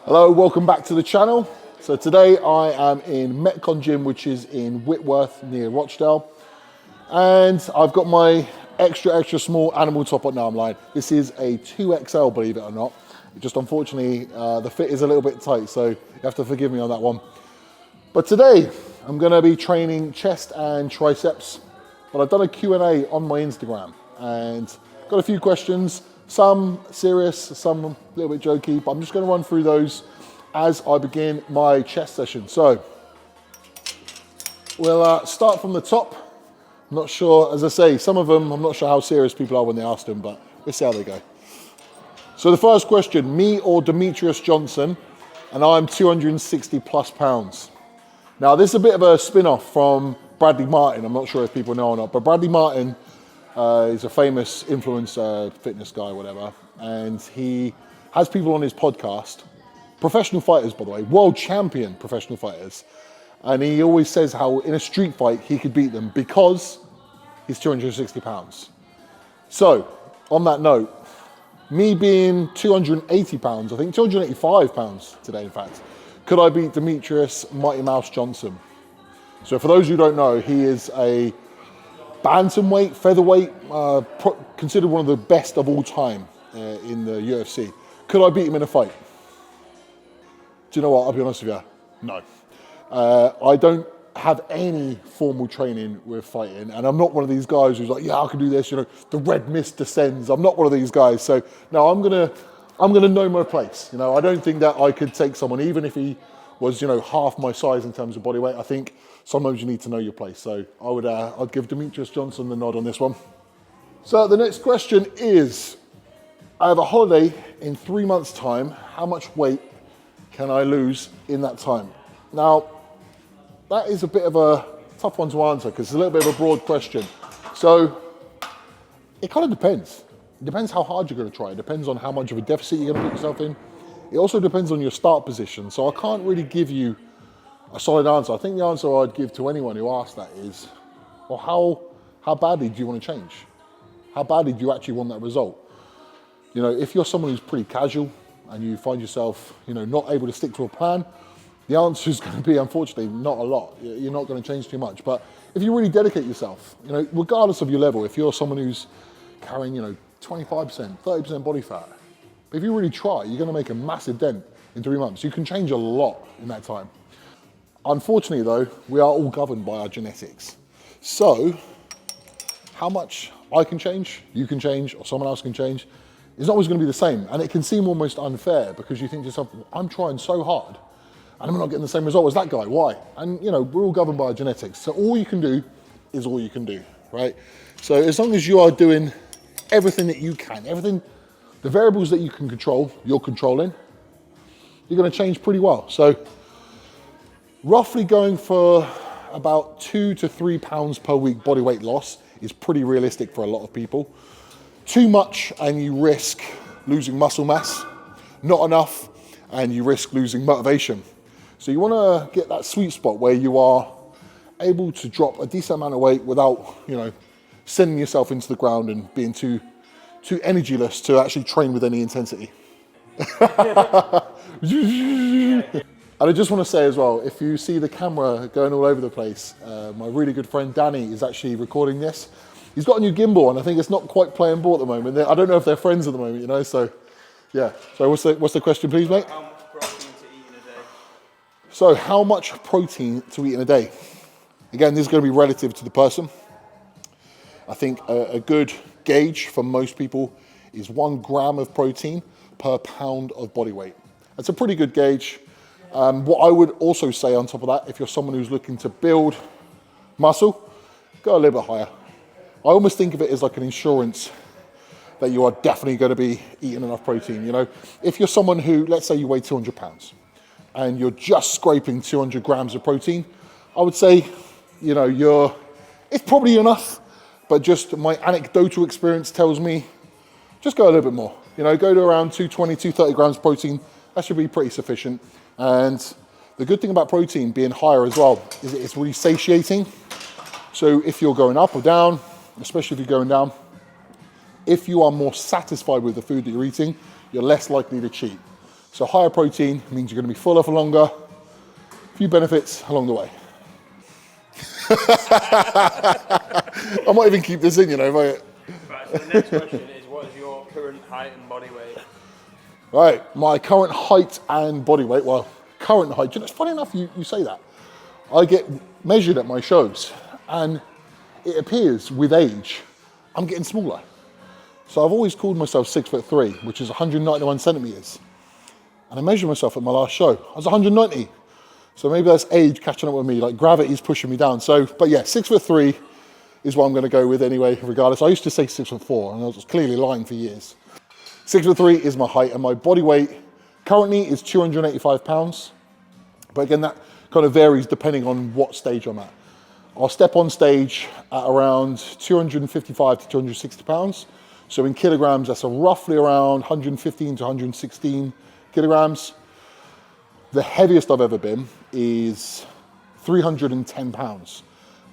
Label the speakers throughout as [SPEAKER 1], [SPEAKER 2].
[SPEAKER 1] Hello, welcome back to the channel. So today I am in Metcon Gym, which is in Whitworth near Rochdale. And I've got my extra small animal top on. Now I'm lying. This is a 2XL, believe it or not. Just unfortunately, the fit is a little bit tight, so you have to forgive me on that one. But today I'm gonna be training chest and triceps. But I've done a Q&A on my Instagram and got a few questions. Some serious, some a little bit jokey, but I'm just going to run through those as I begin my chest session. So we'll start from the top. I'm not sure, as I say, some of them, I'm not sure how serious people are when they ask them, but we'll see how they go. So the first question, me or Demetrious Johnson, and I'm 260 plus pounds. Now this is a bit of a spin-off from Bradley Martin. I'm not sure if people know or not, but Bradley Martin he's a famous influencer, fitness guy, whatever, and he has people on his podcast, professional fighters, by the way, world champion professional fighters, and he always says how in a street fight he could beat them because he's 260 pounds. So, on that note, me being 280 pounds, I think 285 pounds today, in fact, could I beat Demetrious Mighty Mouse Johnson? So for those who don't know, he is a bantamweight, featherweight, considered one of the best of all time in the UFC. Could I beat him in a fight? Do you know what? I'll be honest with you, no. I don't have any formal training with fighting, and I'm not one of these guys who's like, yeah, I can do this, you know, the red mist descends. I'm not one of these guys. So no, I'm gonna know my place. You know, I don't think that I could take someone, even if he was, you know, half my size in terms of body weight. I think sometimes you need to know your place. So I'd give Demetrious Johnson the nod on this one. So the next question is, I have a holiday in 3 months' time. How much weight can I lose in that time? Now, that is a bit of a tough one to answer because it's a little bit of a broad question. So it kind of depends. It depends how hard you're going to try. It depends on how much of a deficit you're going to put yourself in. It also depends on your start position. So I can't really give you a solid answer. I think the answer I'd give to anyone who asks that is, well, how badly do you want to change? How badly do you actually want that result? You know, if you're someone who's pretty casual and you find yourself, you know, not able to stick to a plan, the answer is going to be, unfortunately, not a lot. You're not going to change too much. But if you really dedicate yourself, you know, regardless of your level, if you're someone who's carrying, you know, 25%, 30% body fat, if you really try, you're going to make a massive dent in 3 months. You can change a lot in that time. Unfortunately though, we are all governed by our genetics. So, how much I can change, you can change, or someone else can change, is not always going to be the same. And it can seem almost unfair because you think to yourself, I'm trying so hard and I'm not getting the same result as that guy, why? And you know, we're all governed by our genetics. So all you can do is all you can do, right? So as long as you are doing everything that you can, everything, the variables that you can control, you're controlling, you're going to change pretty well. So roughly going for about 2 to 3 pounds per week body weight loss is pretty realistic for a lot of people. Too much and you risk losing muscle mass. Not enough and you risk losing motivation. So you want to get that sweet spot where you are able to drop a decent amount of weight without, you know, sending yourself into the ground and being too energyless to actually train with any intensity. And I just want to say as well, if you see the camera going all over the place, my really good friend Danny is actually recording this. He's got a new gimbal and I think it's not quite playing ball at the moment. I don't know if they're friends at the moment, you know, so yeah. So what's the question please, mate?
[SPEAKER 2] How much protein to eat in a day?
[SPEAKER 1] So how much protein to eat in a day? Again, this is going to be relative to the person. I think a good gauge for most people is 1 gram of protein per pound of body weight. That's a pretty good gauge. What I would also say on top of that, if you're someone who's looking to build muscle, go a little bit higher. I almost think of it as like an insurance that you are definitely going to be eating enough protein. You know, if you're someone who, let's say you weigh 200 pounds and you're just scraping 200 grams of protein, I would say, you know, it's probably enough, but just my anecdotal experience tells me, just go a little bit more. You know, go to around 220, 230 grams of protein. That should be pretty sufficient. And the good thing about protein being higher as well is it's really satiating. So if you're going up or down, especially if you're going down, if you are more satisfied with the food that you're eating, you're less likely to cheat. So higher protein means you're going to be fuller for longer. A few benefits along the way. I might even keep this in, you know.
[SPEAKER 2] Right, so the next question is, what is your current height and body weight?
[SPEAKER 1] Right, my current height and body weight. Well, current height. You know, it's funny enough you say that. I get measured at my shows, and it appears with age, I'm getting smaller. So I've always called myself 6'3", which is 191 centimeters. And I measured myself at my last show. I was 190. So maybe that's age catching up with me, like gravity's pushing me down. So, but yeah, 6'3" is what I'm gonna go with anyway, regardless. I used to say 6'4", and I was clearly lying for years. 6'3" is my height, and my body weight currently is 285 pounds. But again, that kind of varies depending on what stage I'm at. I'll step on stage at around 255 to 260 pounds. So in kilograms, that's roughly around 115 to 116 kilograms. The heaviest I've ever been is 310 pounds.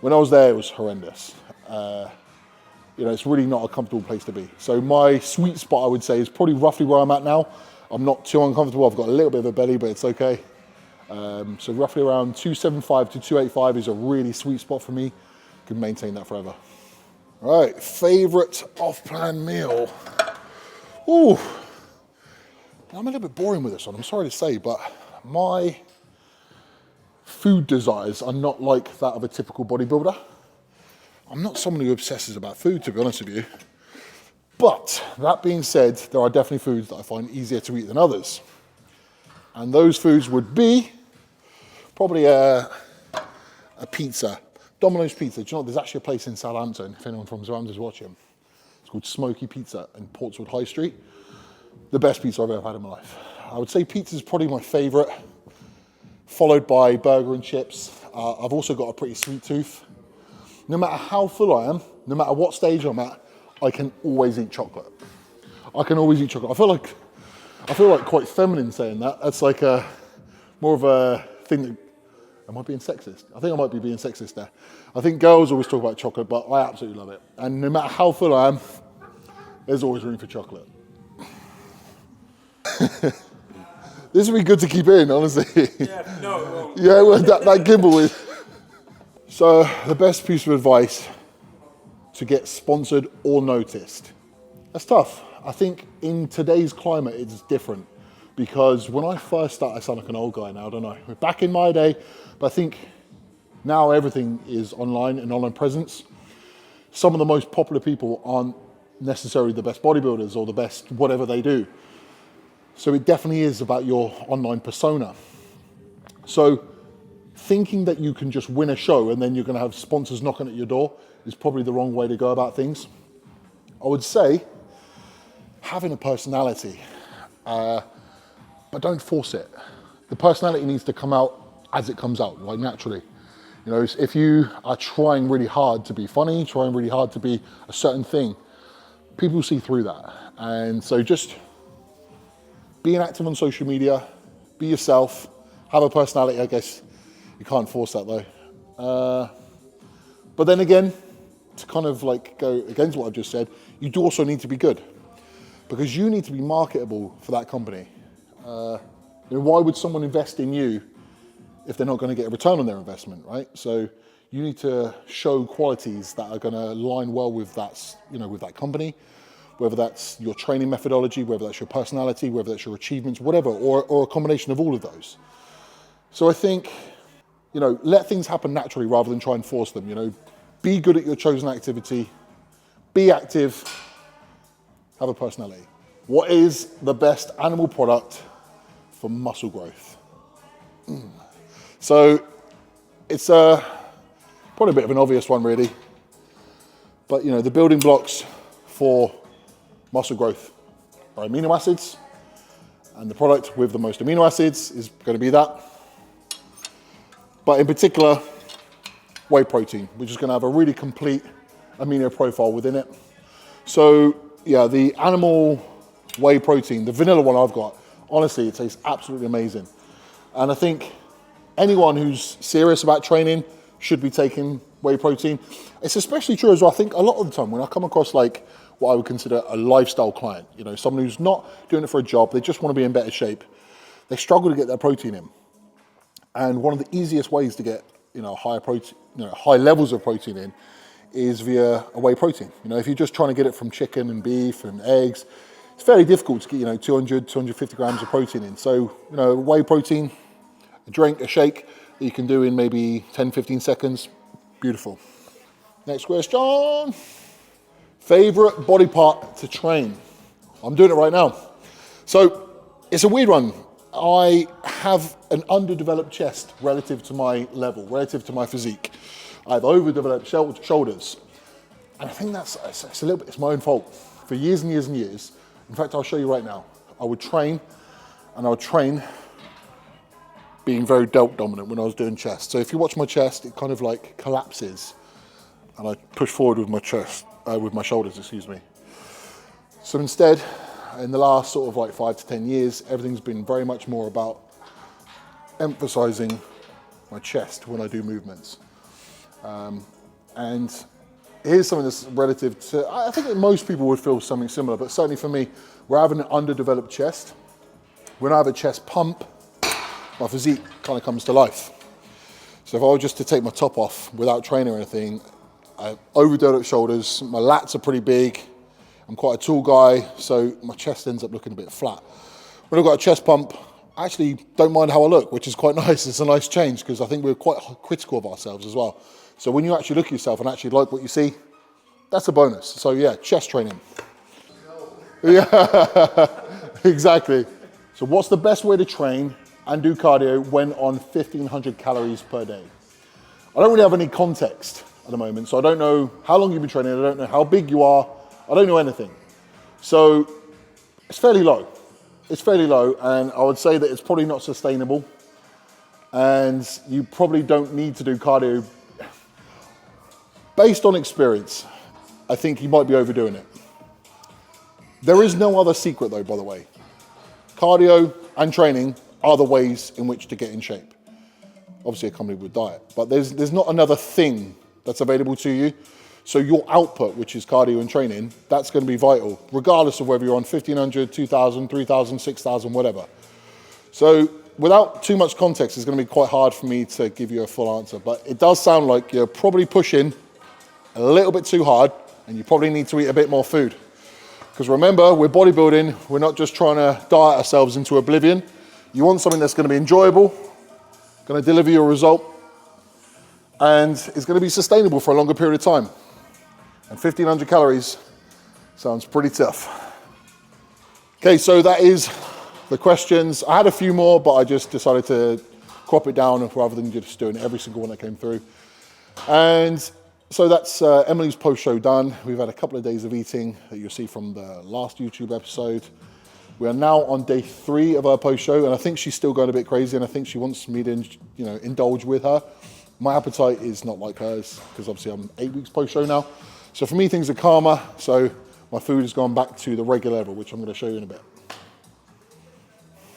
[SPEAKER 1] When I was there, it was horrendous. You know, it's really not a comfortable place to be. So my sweet spot, I would say, is probably roughly where I'm at now. I'm not too uncomfortable. I've got a little bit of a belly, but it's okay. So roughly around 275 to 285 is a really sweet spot for me. Can maintain that forever. All right, favorite off-plan meal. Ooh, I'm a little bit boring with this one, I'm sorry to say, but my food desires are not like that of a typical bodybuilder. I'm not someone who obsesses about food, to be honest with you. But that being said, there are definitely foods that I find easier to eat than others. And those foods would be probably a pizza. Domino's Pizza. Do you know, there's actually a place in Southampton, if anyone from Southampton is watching. It's called Smoky Pizza in Portswood High Street. The best pizza I've ever had in my life. I would say pizza is probably my favorite, followed by burger and chips. I've also got a pretty sweet tooth. No matter how full I am, no matter what stage I'm at, I can always eat chocolate. I can always eat chocolate. I feel like quite feminine saying that. That's like more of a thing that, am I being sexist? I think I might be being sexist there. I think girls always talk about chocolate, but I absolutely love it. And no matter how full I am, there's always room for chocolate. This would be good to keep in, honestly.
[SPEAKER 2] Yeah, no, it won't.
[SPEAKER 1] Yeah, well, that gimbal is. So the best piece of advice to get sponsored or noticed. That's tough. I think in today's climate, it's different. Because when I first started, I sound like an old guy now, don't I? Back in my day, but I think now everything is online and online presence. Some of the most popular people aren't necessarily the best bodybuilders or the best whatever they do. So it definitely is about your online persona. So thinking that you can just win a show and then you're gonna have sponsors knocking at your door is probably the wrong way to go about things. I would say having a personality, but don't force it. The personality needs to come out as it comes out, like naturally. You know, if you are trying really hard to be funny, trying really hard to be a certain thing, people see through that. And so just being active on social media, be yourself, have a personality. I guess you can't force that though. But then again, to kind of like go against what I've just said, you do also need to be good because you need to be marketable for that company. You know, why would someone invest in you if they're not going to get a return on their investment, right? So you need to show qualities that are going to align well with that, you know, with that company, whether that's your training methodology, whether that's your personality, whether that's your achievements, whatever, or a combination of all of those. So I think, you know, let things happen naturally rather than try and force them. You know, be good at your chosen activity, be active, have a personality. What is the best animal product for muscle growth? So it's probably a bit of an obvious one really, but you know, the building blocks for muscle growth are amino acids, and the product with the most amino acids is going to be that. But in particular, whey protein, which is going to have a really complete amino profile within it. So yeah, the animal whey protein, the vanilla one I've got, honestly, it tastes absolutely amazing. And I think anyone who's serious about training should be taking whey protein. It's especially true as well. I think a lot of the time when I come across like what I would consider a lifestyle client, you know, someone who's not doing it for a job, they just want to be in better shape. they struggle to get their protein in. And one of the easiest ways to get, higher protein, high levels of protein in is via a whey protein. If you're just trying to get it from chicken and beef and eggs, it's fairly difficult to get, 200, 250 grams of protein in. So, whey protein, a drink, a shake that you can do in maybe 10, 15 seconds, beautiful. Next question. Favorite body part to train? I'm doing it right now. So it's a weird one. I have an underdeveloped chest relative to my level, relative to my physique. I have overdeveloped shoulders. And I think it's a little bit, it's my own fault. For years and years and years, in fact, I'll show you right now. I would train being very delt dominant when I was doing chest. So if you watch my chest, it kind of like collapses and I push forward with my chest, with my shoulders, excuse me. So instead, in the last sort of like 5 to 10 years, everything's been very much more about emphasizing my chest when I do movements. And here's something that's relative to, I think that most people would feel something similar, but certainly for me, we're having an underdeveloped chest. When I have a chest pump, my physique kind of comes to life. So if I were just to take my top off without training or anything, I have overdeveloped shoulders, my lats are pretty big, I'm quite a tall guy, so my chest ends up looking a bit flat. When I've got a chest pump, I actually don't mind how I look, which is quite nice. It's a nice change because I think we're quite critical of ourselves as well. So when you actually look at yourself and actually like what you see, that's a bonus. So yeah, chest training. Yeah, exactly. So what's the best way to train and do cardio when on 1,500 calories per day? I don't really have any context at the moment, so I don't know how long you've been training, I don't know how big you are, I don't know anything. So it's fairly low. It's fairly low, and I would say that it's probably not sustainable, and you probably don't need to do cardio. Based on experience, I think you might be overdoing it. There is no other secret though, by the way. Cardio and training are the ways in which to get in shape. Obviously accompanied with diet, but there's not another thing that's available to you. So your output, which is cardio and training, that's going to be vital, regardless of whether you're on 1,500, 2,000, 3,000, 6,000, whatever. So without too much context, it's going to be quite hard for me to give you a full answer, but it does sound like you're probably pushing a little bit too hard and you probably need to eat a bit more food. Because remember, we're bodybuilding, we're not just trying to diet ourselves into oblivion. You want something that's going to be enjoyable, going to deliver you a result, and it's going to be sustainable for a longer period of time. And 1,500 calories sounds pretty tough. Okay, so that is the questions. I had a few more, but I just decided to crop it down rather than just doing every single one that came through. And so that's Emily's post show done. We've had a couple of days of eating that you'll see from the last YouTube episode. We are now on day 3 of our post show, and I think she's still going a bit crazy, and I think she wants me to, indulge with her. My appetite is not like hers because obviously I'm 8 weeks post show now. So for me, things are calmer. So my food has gone back to the regular level, which I'm going to show you in a bit.